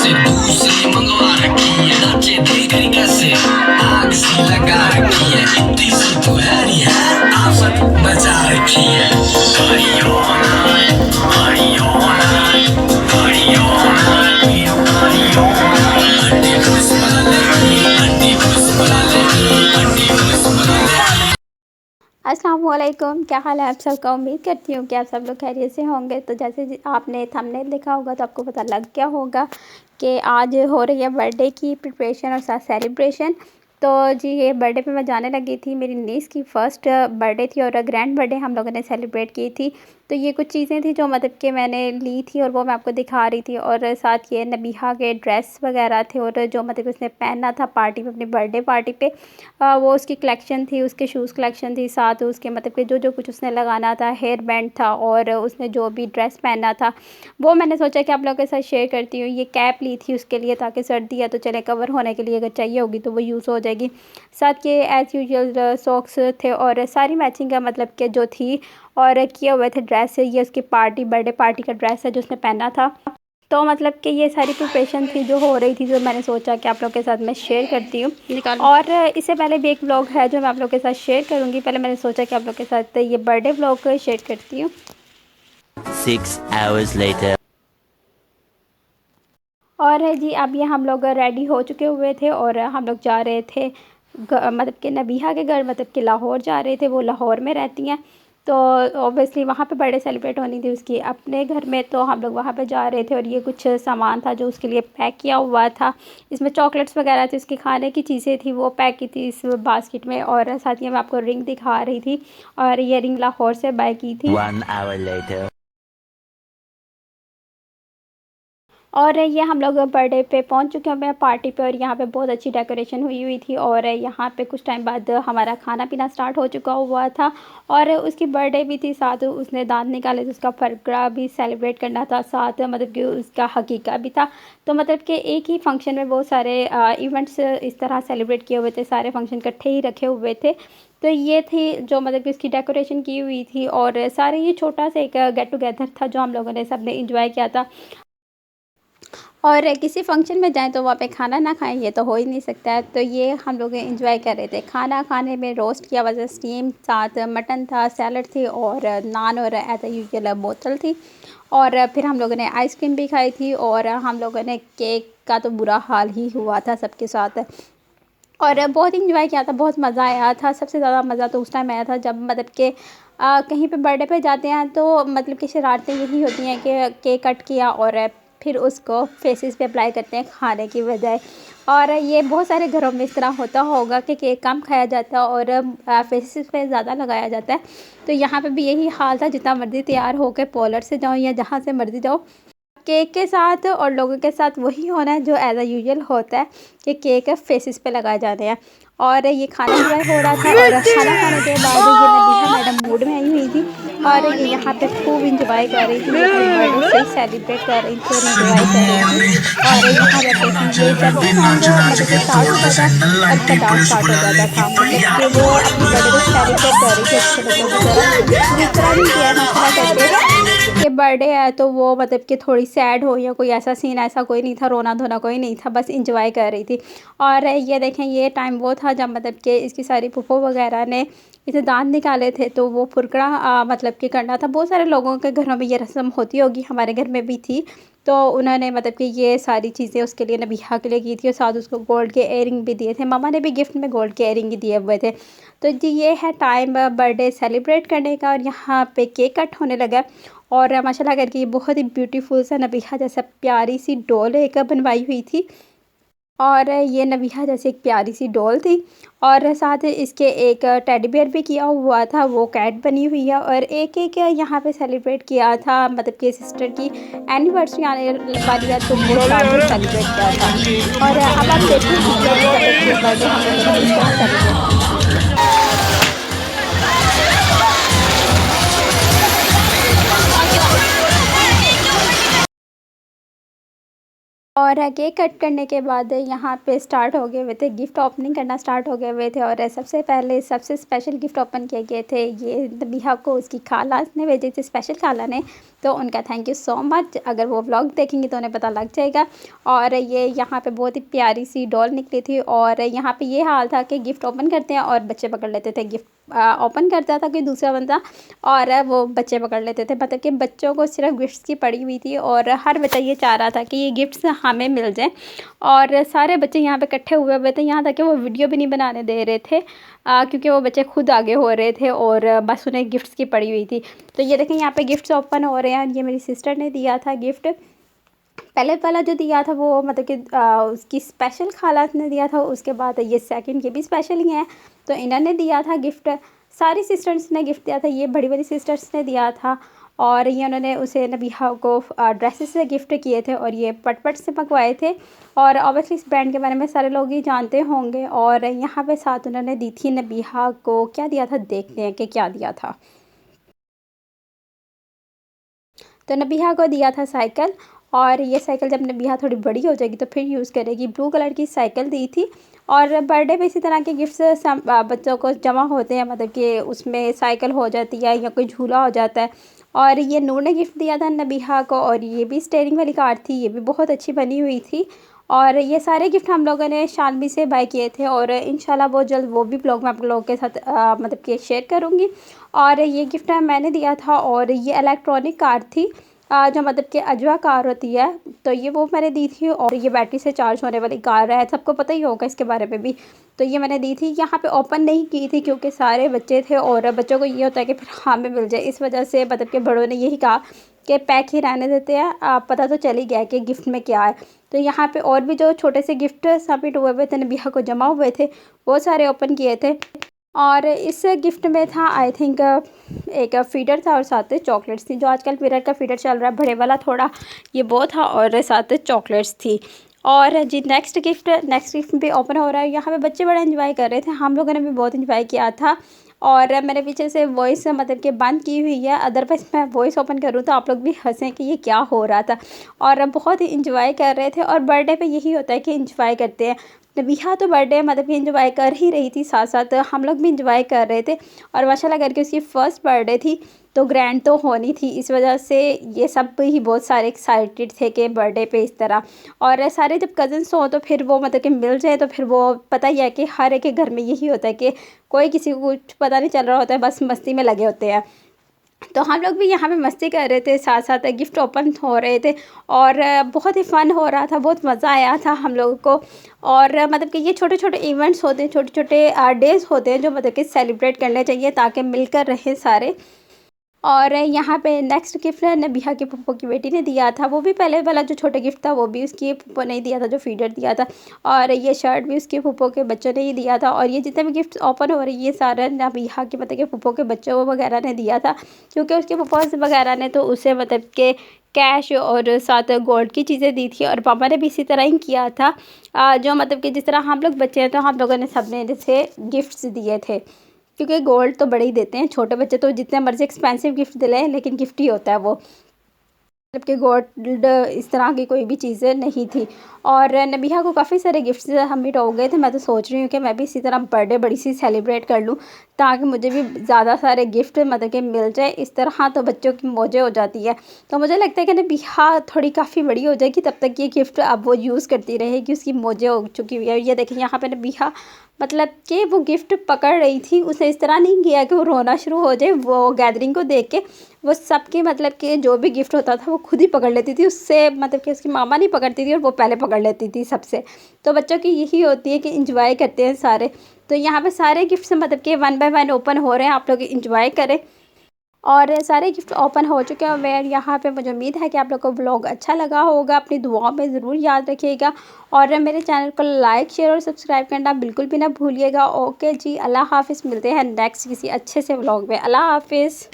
से दूसरी मंगवा रखी है, नाचे देख रही कैसे आग सी लगा रखी है, इतनी सी तो है नहीं है, आफत मचा रखी है। गाड़ी ऑन है, गाड़ी ऑन है, गाड़ी ऑन है, गाड़ी ऑन है, अंडी खुश बना लेगी, अंडी खुश बना लेगी, अंडी खुश बना लेगी। अस्सलाम वालेकुम, क्या हाल है आप सबका। उम्मीद करती हूँ कि आप सब लोग खैरियत से होंगे। तो जैसे आपने थंबनेल देखा होगा तो आपको पता लग गया होगा कि आज हो रही है बर्थडे की प्रिपरेशन और साथ सेलिब्रेशन। तो जी ये बर्थडे पे मैं जाने लगी थी, मेरी नीस की फ़र्स्ट बर्थडे थी और ग्रैंड बर्थडे हम लोगों ने सेलिब्रेट की थी। तो ये कुछ चीज़ें थी जो मतलब कि मैंने ली थी और वो मैं आपको दिखा रही थी। और साथ ये नबीहा के ड्रेस वगैरह थे और जो मतलब उसने पहना था पार्टी में, अपनी बर्थडे पार्टी पे, वो उसकी कलेक्शन थी, उसके शूज़ कलेक्शन थी, साथ उसके मतलब कि जो कुछ उसने लगाना था, हेयर बैंड था और उसने जो भी ड्रेस पहना था वो मैंने सोचा कि आप लोगों के साथ शेयर करती हूँ। ये कैप ली थी उसके लिए ताकि सर्दी है तो चले कवर होने के लिए अगर चाहिए होगी तो वो यूज़ हो जाएगी। साथ के एज़ यूजुअल सॉक्स थे और सारी मैचिंग का मतलब कि जो थी और किए हुए थे ड्रेस। ये उसकी पार्टी बर्थडे पार्टी का ड्रेस है जो उसने पहना था। तो मतलब कि ये सारी प्रिपरेशन थी जो हो रही थी, जो मैंने सोचा कि आप लोग के साथ मैं शेयर करती हूँ। और इससे पहले भी एक व्लॉग है जो मैं आप लोग के साथ शेयर करूँगी। पहले मैंने सोचा कि आप लोग के साथ ये बर्थडे व्लॉग शेयर करती हूँ। 6 hours later. और जी अब ये हम लोग रेडी हो चुके हुए थे और हम लोग जा रहे थे मतलब कि नबीहा के घर, मतलब कि लाहौर जा रहे थे। वो लाहौर में रहती हैं तो ऑब्वियसली वहाँ पे बर्थडे सेलिब्रेट होनी थी उसकी अपने घर में, तो हम लोग वहाँ पे जा रहे थे। और ये कुछ सामान था जो उसके लिए पैक किया हुआ था, इसमें चॉकलेट्स वगैरह थी, उसकी खाने की चीज़ें थी, वो पैक की थी इस बास्केट में। और साथ ही मैं आपको रिंग दिखा रही थी और ये रिंग लाहौर से बाय की थी। 1 hour later. और ये हम लोग बर्थडे पे पहुंच चुके हैं पार्टी पे और यहाँ पे बहुत अच्छी डेकोरेशन हुई थी। और यहाँ पे कुछ टाइम बाद हमारा खाना पीना स्टार्ट हो चुका हुआ था और उसकी बर्थडे भी थी, साथ उसने दांत निकाले तो उसका फरकरा भी सेलिब्रेट करना था, साथ मतलब कि उसका हकीका भी था। तो मतलब कि एक ही फंक्शन में बहुत सारे इवेंट्स इस तरह सेलिब्रेट किए हुए थे, सारे फंक्शन इकट्ठे ही रखे हुए थे। तो ये थी जो मतलब कि उसकी डेकोरेशन की हुई थी और सारे ये छोटा सा एक गेट टुगेदर था जो हम लोगों ने सब ने इंजॉय किया था। और किसी फंक्शन में जाएँ तो वहाँ पे खाना ना खाएं, ये तो हो ही नहीं सकता है। तो ये हम लोग एंजॉय कर रहे थे। खाना खाने में रोस्ट किया हुआ था स्टीम, साथ मटन था, सैलड थी और नान और एज़ यूजुअल बोतल थी। और फिर हम लोगों ने आइसक्रीम भी खाई थी और हम लोगों ने केक का तो बुरा हाल ही हुआ था सबके साथ। और बहुत इंजॉय किया था, बहुत मज़ा आया था। सबसे ज़्यादा मज़ा तो उस टाइम आया था जब मतलब कि कहीं पे बर्थडे पे जाते हैं तो मतलब कि शरारतें यही होती हैं कि केक कट किया और फिर उसको फेसेस पे अप्लाई करते हैं खाने की बजाय। और ये बहुत सारे घरों में इस तरह होता होगा कि केक कम खाया जाता है और फेसेस पे ज़्यादा लगाया जाता है। तो यहाँ पे भी यही हाल था, जितना मर्ज़ी तैयार होकर पार्लर से जाओ या जहाँ से मर्ज़ी जाओ, केक के साथ और लोगों के साथ वही होना है जो एज़ यूजुअल होता है कि केक फेसेस पे लगाए जाते हैं। और ये खाना इंजॉय हो रहा था और खाना खाने के बाद ये नबीहा मैडम मूड में आई हुई थी और ये यहाँ पे खूब इंजॉय कर रही थी, अपनी बर्थडे से सेलिब्रेट कर रही थी और इंजॉय कर रही थी। और यहाँ पे देखिए जब भी सॉन्ग मतलब कि स्टार्ट होता था तब उसका डांस स्टार्ट हो जाता था, मतलब कि वो अपनी बर्थडे को सेलिब्रेट कर रही थी अच्छे बच्चों की तरह। तो इस तरह नहीं किया करना करते कि बर्थडे है तो वो मतलब कि थोड़ी सैड हो या कोई ऐसा सीन, ऐसा कोई नहीं था, रोना धोना कोई नहीं था, बस इंजॉय कर रही थी। और ये देखें ये टाइम वो था जब मतलब कि इसकी सारी फूफो वगैरह ने इसे दांत निकाले थे तो वो फुरकड़ा मतलब कि करना था। बहुत सारे लोगों के घरों में ये रस्म होती होगी, हमारे घर में भी थी। तो उन्होंने मतलब कि ये सारी चीज़ें उसके लिए नबीहा के लिए की थी और साथ उसको गोल्ड के एयरिंग भी दिए थे। मम्मा ने भी गिफ्ट में गोल्ड के एयरिंग ही दिए हुए थे। तो जी ये है टाइम बर्थडे सेलिब्रेट करने का और यहाँ पे केक कट होने लगा। और माशाल्लाह करके ये बहुत ही ब्यूटीफुल सा नबीहा जैसा प्यारी सी डॉल एक बनवाई हुई थी। और ये नबीहा जैसे एक प्यारी सी डॉल थी और साथ इसके एक टेडी बेयर भी किया हुआ था, वो कैट बनी हुई है। और एक यहाँ पे सेलिब्रेट किया था मतलब कि सिस्टर की एनिवर्सरी आने वाली है तो वो साथ ही सेलिब्रेट किया था। और अब आप देखें कि मतलब कि बर्थडे हम लोगों ने किस तरह सेलिब्रेट और केक कट करने के बाद यहाँ पे स्टार्ट हो गए हुए थे, गिफ्ट ओपनिंग करना स्टार्ट हो गए हुए थे। और सबसे पहले सबसे स्पेशल गिफ्ट ओपन किए गए थे, ये नबीहा को उसकी खाला ने भेजे थे, स्पेशल खाला ने। तो उनका थैंक यू सो मच। अगर वो व्लॉग देखेंगे तो उन्हें पता लग जाएगा। और ये यहाँ पे बहुत ही प्यारी सी डॉल निकली थी। और यहाँ पे ये हाल था कि गिफ्ट ओपन करते हैं और बच्चे पकड़ लेते थे। गिफ्ट ओपन करता था कोई दूसरा बंदा और वो बच्चे पकड़ लेते थे। मतलब कि बच्चों को सिर्फ गिफ्ट्स की पड़ी हुई थी और हर बच्चा ये चाह रहा था कि ये गिफ्ट्स हमें मिल जाए। और सारे बच्चे यहाँ पे इकट्ठे हुए थे, यहाँ तक कि वो वीडियो भी नहीं बनाने दे रहे थे क्योंकि वो बच्चे खुद आगे हो रहे थे और बस उन्हें गिफ्ट्स की पड़ी हुई थी। तो ये देखें यहाँ पे गिफ्ट्स ओपन हो रहे हैं। ये मेरी सिस्टर ने दिया था गिफ्ट। पहले वाला जो दिया था वो मतलब कि उसकी स्पेशल खाला ने दिया था। उसके बाद ये सेकंड, ये भी स्पेशल ही है, तो इन्होंने दिया था गिफ्ट। सारी सिस्टर्स ने गिफ्ट दिया था, ये बड़ी बड़ी सिस्टर्स ने दिया था। और ये उन्होंने उसे नबीहा को ड्रेसेस से गिफ्ट किए थे और ये पटपट से मंगवाए थे। और ऑब्वियसली इस ब्रांड के बारे में सारे लोग ही जानते होंगे। और यहाँ पे साथ उन्होंने दी थी नबीहा को, क्या दिया था देखते हैं कि क्या दिया था। तो नबीहा को दिया था साइकिल। और ये साइकिल जब नबीहा थोड़ी बड़ी हो जाएगी तो फिर यूज़ करेगी। ब्लू कलर की साइकिल दी थी। और बर्थडे पे इसी तरह के गिफ्ट्स बच्चों को जमा होते हैं, मतलब कि उसमें साइकिल हो जाती है या कोई झूला हो जाता है। और ये नूर ने गिफ्ट दिया था नबीहा को और ये भी स्टेयरिंग वाली कार थी, ये भी बहुत अच्छी बनी हुई थी। और ये सारे गिफ्ट हम लोगों ने शानवी से बाय किए थे और इंशाल्लाह बहुत जल्द वो भी ब्लॉग मैं आप लोगों के साथ मतलब कि शेयर करूँगी। और ये गिफ्ट मैंने दिया था और ये इलेक्ट्रॉनिक कार थी जो मतलब कि अजवा कार होती है, तो ये वो मैंने दी थी। और ये बैटरी से चार्ज होने वाली कार है, सबको पता ही होगा इसके बारे में भी। तो ये मैंने दी थी। यहाँ पे ओपन नहीं की थी क्योंकि सारे बच्चे थे और बच्चों को ये होता है कि फिर हमें मिल जाए, इस वजह से मतलब कि बड़ों ने यही कहा कि पैक ही रहने देते हैं, पता तो चल ही गया कि गिफ्ट में क्या है। तो यहाँ पे और भी जो छोटे से गिफ्ट सबमिट हुए थे नबीहा को जमा हुए थे, वो सारे ओपन किए थे। और इस गिफ्ट में था आई थिंक एक फीडर था और साथ चॉकलेट्स थी, जो आजकल मिरर का फीडर चल रहा है बड़े वाला थोड़ा, ये वो था और साथ चॉकलेट्स थी। और जी नेक्स्ट गिफ्ट भी ओपन हो रहा है। यहाँ पे बच्चे बड़ा एंजॉय कर रहे थे, हम लोगों ने भी बहुत एंजॉय किया था। और मैंने पीछे से वॉइस मतलब कि बंद की हुई है, अदरवाइज़ मैं वॉइस ओपन करूँ तो आप लोग भी हंसें कि ये क्या हो रहा था। और बहुत ही इंजॉय कर रहे थे और बर्थडे पे यही होता है कि इंजॉय करते हैं। नबीहा तो बर्थडे मतलब कि इंजॉय कर ही रही थी, साथ साथ हम लोग भी इंजॉय कर रहे थे। और माशाल्लाह करके उसकी फ़र्स्ट बर्थडे थी तो ग्रैंड तो होनी थी, इस वजह से ये सब ही बहुत सारे एक्साइटेड थे कि बर्थडे पे इस तरह। और सारे जब कज़न्स हों तो फिर वो मतलब कि मिल जाए तो फिर वो पता ही है कि हर एक के घर में यही होता है कि कोई किसी को कुछ पता नहीं चल रहा होता है, बस मस्ती में लगे होते हैं। तो हम लोग भी यहाँ पे मस्ती कर रहे थे, साथ साथ गिफ्ट ओपन हो रहे थे और बहुत ही फ़न हो रहा था, बहुत मज़ा आया था हम लोगों को। और मतलब कि ये छोटे छोटे इवेंट्स होते हैं, छोटे छोटे डेज़ होते हैं जो मतलब कि सेलिब्रेट करने चाहिए ताकि मिलकर रहें सारे। और यहाँ पे नेक्स्ट गिफ्ट नबीहा के फूफो की बेटी ने दिया था, वो भी पहले वाला जो छोटा गिफ्ट था वो भी उसकी फूफो ने ही दिया था, जो फीडर दिया था। और ये शर्ट भी उसके फूफो के बच्चों ने ही दिया था। और ये जितने भी गिफ्ट ओपन हो रही है ये सारा नबीहा के मतलब के फूफो के बच्चों वगैरह ने दिया था, क्योंकि उसके फूफो वगैरह ने तो उसे मतलब के कैश और साथ गोल्ड की चीज़ें दी थी। और पापा ने भी इसी तरह ही किया था, जो मतलब कि जिस तरह हम लोग बच्चे हैं तो हम लोगों ने सबने जैसे गिफ्ट्स दिए थे, क्योंकि गोल्ड तो बड़े ही देते हैं, छोटे बच्चे तो जितने मर्जी एक्सपेंसिव गिफ्ट दिलाएं लेकिन गिफ्ट ही होता है वो, जबकि गोल्ड इस तरह की कोई भी चीज़ें नहीं थी। और नबीहा को काफ़ी सारे गिफ्ट्स सबमिट हो गए थे। मैं तो सोच रही हूँ कि मैं भी इसी तरह बर्थडे बड़ी सी सेलिब्रेट कर लूँ ताकि मुझे भी ज़्यादा सारे गिफ्ट मतलब कि मिल जाए, इस तरह तो बच्चों की मौजें हो जाती है। तो मुझे लगता है कि नबीहा थोड़ी काफ़ी बड़ी हो जाएगी तब तक ये गिफ्ट अब वो यूज़ करती रहेगी, उसकी मौजें हो चुकी हुई है। ये देखिए यहाँ पे नबीहा मतलब कि वो गिफ्ट पकड़ रही थी, उसने इस तरह नहीं किया कि वो रोना शुरू हो जाए। वो गैदरिंग को देख के वो सबके मतलब कि जो भी गिफ्ट होता था वो खुद ही पकड़ लेती थी, उससे मतलब कि उसकी मामा नहीं पकड़ती थी और वो पहले पकड़ लेती थी सबसे। तो बच्चों की यही होती है कि इंजॉय करते हैं सारे। तो यहाँ पे सारे गिफ्ट्स मतलब कि 1 बाय 1 ओपन हो रहे हैं, आप लोग इंजॉय करें। और सारे गिफ्ट ओपन हो चुके हैं और यहाँ पे मुझे उम्मीद है कि आप लोग को व्लॉग अच्छा लगा होगा, अपनी दुआओं में ज़रूर याद रखिएगा और मेरे चैनल को लाइक शेयर और सब्सक्राइब करना बिल्कुल भी ना भूलिएगा। ओके जी, अल्लाह हाफ़िज़, मिलते हैं नेक्स्ट किसी अच्छे से व्लॉग में। अल्लाह हाफ़िज़।